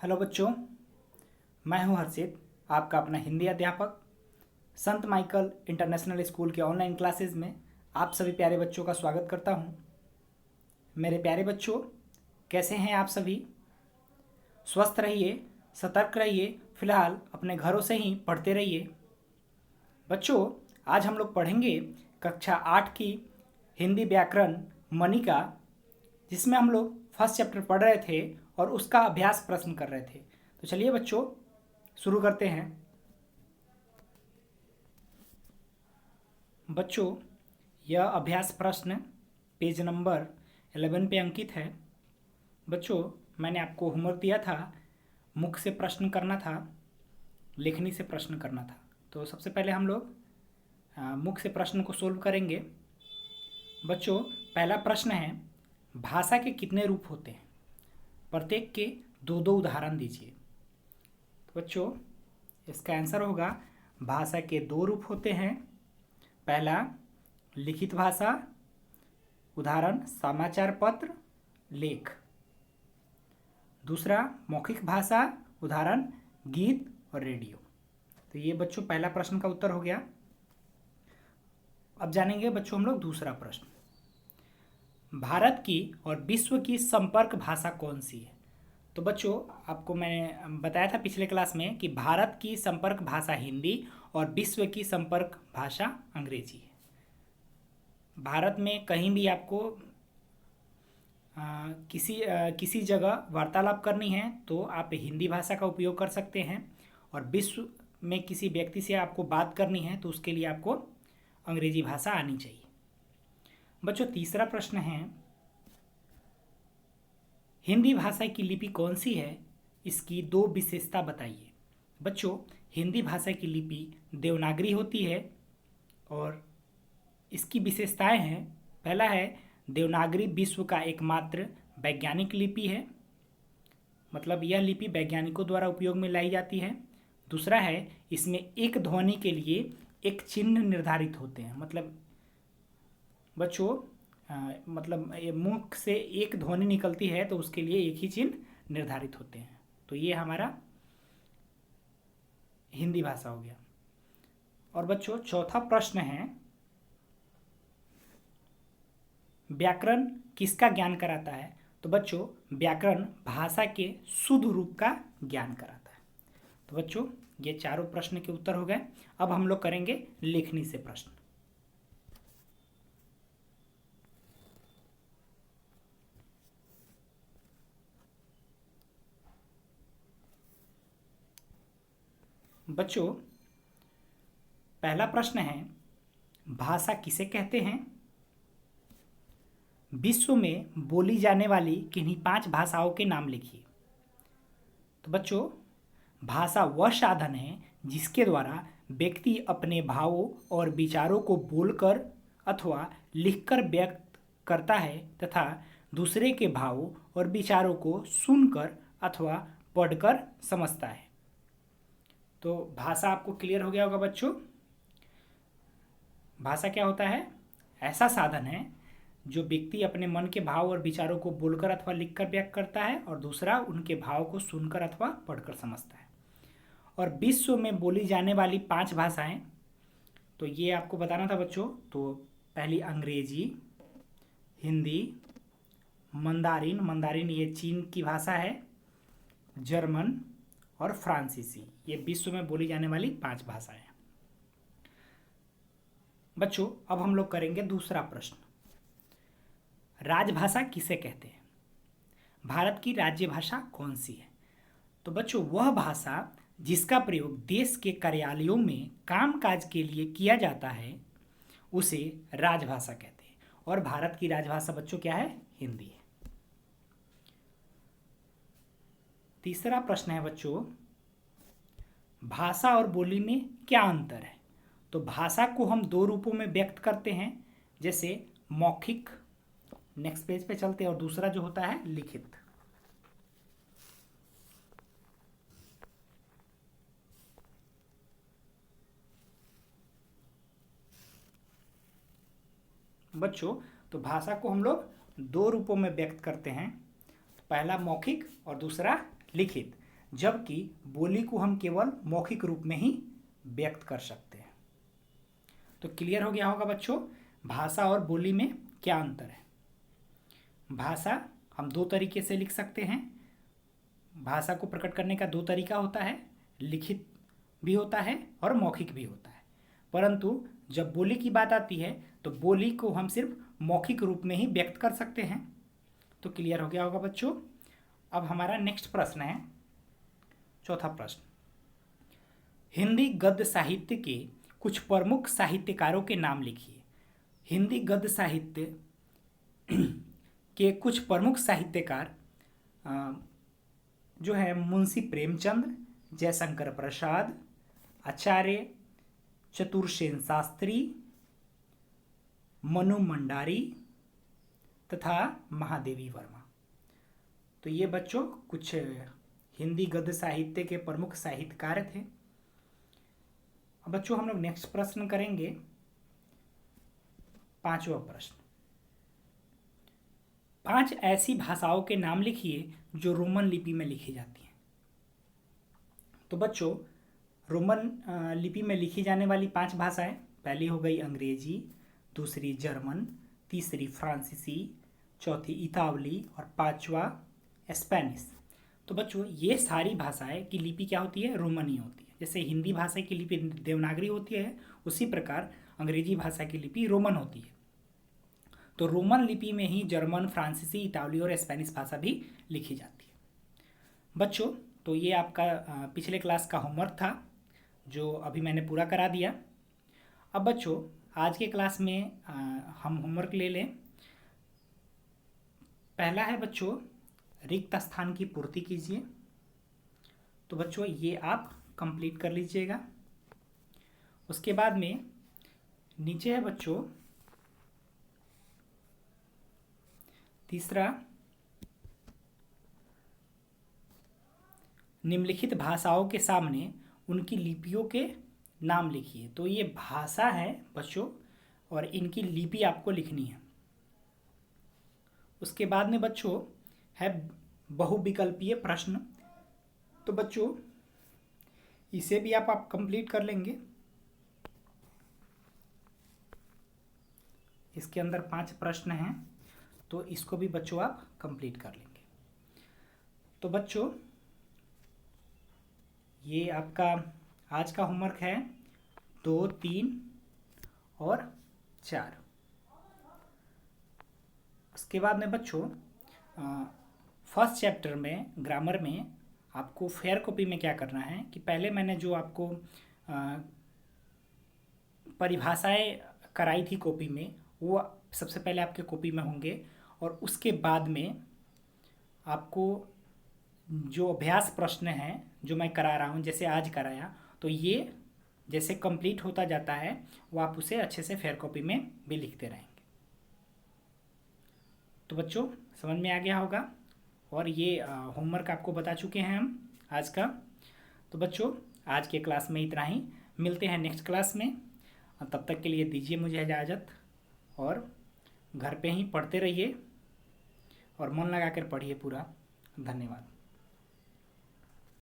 Hello बच्चों, मैं हूं हर्षित, आपका अपना हिंदी अध्यापक। संत माइकल इंटरनेशनल स्कूल के ऑनलाइन क्लासेस में आप सभी प्यारे बच्चों का स्वागत करता हूं। मेरे प्यारे बच्चों, कैसे हैं आप सभी? स्वस्थ रहिए, सतर्क रहिए, फिलहाल अपने घरों से ही पढ़ते रहिए। बच्चों, आज हम लोग पढ़ेंगे कक्षा 8 की हिंदी व्याकरण मनिका, जिसमें हम लोग फर्स्ट चैप्टर पढ़ रहे थे और उसका अभ्यास प्रश्न कर रहे थे। तो चलिए बच्चों, शुरू करते हैं। बच्चों, यह अभ्यास प्रश्न पेज नंबर 11 पे अंकित है। बच्चों, मैंने आपको होमवर्क दिया था, मुख से प्रश्न करना था, लेखनी से प्रश्न करना था। तो सबसे पहले हम लोग मुख से प्रश्न को सोल्व करेंगे। बच्चों, पहला प्रश्न है, भाषा के कितने रूप होते हैं? प्रत्येक के दो दो उदाहरण दीजिए। तो बच्चों, इसका आंसर होगा भाषा के दो रूप होते हैं। पहला लिखित भाषा, उदाहरण समाचार पत्र, लेख। दूसरा मौखिक भाषा, उदाहरण गीत और रेडियो। तो ये बच्चों पहला प्रश्न का उत्तर हो गया। अब जानेंगे बच्चों हम लोग दूसरा प्रश्न। भारत की और विश्व की संपर्क भाषा कौन सी है? तो बच्चों, आपको मैंने बताया था पिछले क्लास में कि भारत की संपर्क भाषा हिंदी और विश्व की संपर्क भाषा अंग्रेजी है। भारत में कहीं भी आपको किसी जगह वार्तालाप करनी है तो आप हिंदी भाषा का उपयोग कर सकते हैं, और विश्व में किसी व्यक्ति से आपको बात करनी है तो उसके लिए आपको अंग्रेजी भाषा आनी चाहिए। बच्चों, तीसरा प्रश्न है, हिंदी भाषा की लिपि कौन सी है? इसकी दो विशेषता बताइए। बच्चों, हिंदी भाषा की लिपि देवनागरी होती है और इसकी विशेषताएं हैं। पहला है, देवनागरी विश्व का एकमात्र वैज्ञानिक लिपि है, मतलब यह लिपि वैज्ञानिकों द्वारा उपयोग में लाई जाती है। दूसरा है, इसमें एक ध्वनि के लिए एक चिन्ह निर्धारित होते हैं। मतलब बच्चों, मतलब ये मुख से एक ध्वनि निकलती है तो उसके लिए एक ही चिन्ह निर्धारित होते हैं। तो ये हमारा हिंदी भाषा हो गया। और बच्चों, चौथा प्रश्न है, व्याकरण किसका ज्ञान कराता है? तो बच्चों, व्याकरण भाषा के शुद्ध रूप का ज्ञान कराता है। तो बच्चों, ये चारों प्रश्न के उत्तर हो गए। अब हम लोग करेंगे लेखनी से प्रश्न। बच्चों, पहला प्रश्न है, भाषा किसे कहते हैं? विश्व में बोली जाने वाली किन्हीं 5 भाषाओं के नाम लिखिए। तो बच्चों, भाषा वह साधन है जिसके द्वारा व्यक्ति अपने भावों और विचारों को बोलकर अथवा लिखकर व्यक्त करता है तथा दूसरे के भावों और विचारों को सुनकर अथवा पढ़कर समझता है। तो भाषा आपको क्लियर हो गया होगा बच्चों। भाषा क्या होता है? ऐसा साधन है जो व्यक्ति अपने मन के भाव और विचारों को बोलकर अथवा लिखकर व्यक्त करता है और दूसरा उनके भाव को सुनकर अथवा पढ़कर समझता है। और विश्व में बोली जाने वाली 5 भाषाएं, तो ये आपको बताना था बच्चों। तो पहली अंग्रेजी, हिंदी, मंदारिन, मंदारिन ये चीन की भाषा है, जर्मन और फ्रांसीसी, ये विश्व में बोली जाने वाली 5 भाषाएं हैं। बच्चों, अब हम लोग करेंगे दूसरा प्रश्न, राजभाषा किसे कहते हैं? भारत की राज्य भाषा कौन सी है? तो बच्चों, वह भाषा जिसका प्रयोग देश के कार्यालयों में कामकाज के लिए किया जाता है उसे राजभाषा कहते हैं। और भारत की राजभाषा बच्चों क्या है? हिंदी है। तीसरा प्रश्न है बच्चों, भाषा और बोली में क्या अंतर है? तो भाषा को हम 2 रूपों में व्यक्त करते हैं, जैसे मौखिक, नेक्स्ट पेज पे चलते हैं, और दूसरा जो होता है लिखित। बच्चों, तो भाषा को हम लोग 2 रूपों में व्यक्त करते हैं, तो पहला मौखिक और दूसरा लिखित। जबकि बोली को हम केवल मौखिक रूप में ही व्यक्त कर सकते हैं। तो क्लियर हो गया होगा बच्चों, भाषा और बोली में क्या अंतर है। भाषा हम दो तरीके से लिख सकते हैं। भाषा को प्रकट करने का दो तरीका होता है, लिखित भी होता है और मौखिक भी होता है। परंतु जब बोली की बात आती है तो बोली को हम सिर्फ मौखिक रूप में ही व्यक्त कर सकते हैं। तो क्लियर हो गया होगा बच्चों। अब हमारा नेक्स्ट प्रश्न है, चौथा प्रश्न, हिंदी गद्य साहित्य के कुछ प्रमुख साहित्यकारों के नाम लिखिए। हिंदी गद्य साहित्य के कुछ प्रमुख साहित्यकार जो है मुंशी प्रेमचंद, जयशंकर प्रसाद, आचार्य चतुरसेन शास्त्री, मनु मंडारी तथा महादेवी वर्मा। तो ये बच्चों कुछ हिंदी गद्य साहित्य के प्रमुख साहित्यकार थे। अब बच्चों हम लोग नेक्स्ट प्रश्न करेंगे, पांचवा प्रश्न, 5 ऐसी भाषाओं के नाम लिखिए जो रोमन लिपि में लिखी जाती हैं। तो बच्चों रोमन लिपि में लिखी जाने वाली 5 भाषाएं, पहली हो गई अंग्रेजी, दूसरी जर्मन, तीसरी फ्रांसीसी, चौथी इतावली और पांचवा स्पेनिश। तो बच्चों ये सारी भाषाएं की लिपि क्या होती है, रोमनी होती है। जैसे हिंदी भाषा की लिपि देवनागरी होती है, उसी प्रकार अंग्रेजी भाषा की लिपि रोमन होती है। तो रोमन लिपि में ही जर्मन, फ्रांसीसी, इतावली और स्पेनिश भाषा भी लिखी जाती है। बच्चों तो ये आपका पिछले क्लास का होमवर्क था जो अभी मैंने पूरा करा दिया। अब बच्चों आज के क्लास में हम होमवर्क ले लें। पहला है बच्चों, रिक्त स्थान की पूर्ति कीजिए। तो बच्चों ये आप कंप्लीट कर लीजिएगा। उसके बाद में नीचे है बच्चों तीसरा, निम्नलिखित भाषाओं के सामने उनकी लिपियों के नाम लिखिए। तो ये भाषा है बच्चों और इनकी लिपि आपको लिखनी है। उसके बाद में बच्चों है बहुविकल्पीय प्रश्न। तो बच्चों इसे भी आप कंप्लीट कर लेंगे। इसके अंदर 5 प्रश्न हैं, तो इसको भी बच्चों आप कंप्लीट कर लेंगे। तो बच्चों ये आपका आज का होमवर्क है 2, 3 और 4। उसके बाद में बच्चों फर्स्ट चैप्टर में ग्रामर में आपको फेयर कॉपी में क्या करना है कि पहले मैंने जो आपको परिभाषाएं कराई थी कॉपी में, वो सबसे पहले आपके कॉपी में होंगे। और उसके बाद में आपको जो अभ्यास प्रश्न हैं जो मैं करा रहा हूँ, जैसे आज कराया, तो ये जैसे कंप्लीट होता जाता है वो आप उसे अच्छे से फेयर कॉपी में भी लिखते रहेंगे। तो बच्चों समझ में आ गया होगा। और ये होमवर्क आपको बता चुके हैं हम आज का। तो बच्चों आज के क्लास में इतना ही, मिलते हैं नेक्स्ट क्लास में। तब तक के लिए दीजिए मुझे इजाज़त और घर पे ही पढ़ते रहिए और मन लगा कर पढ़िए पूरा। धन्यवाद।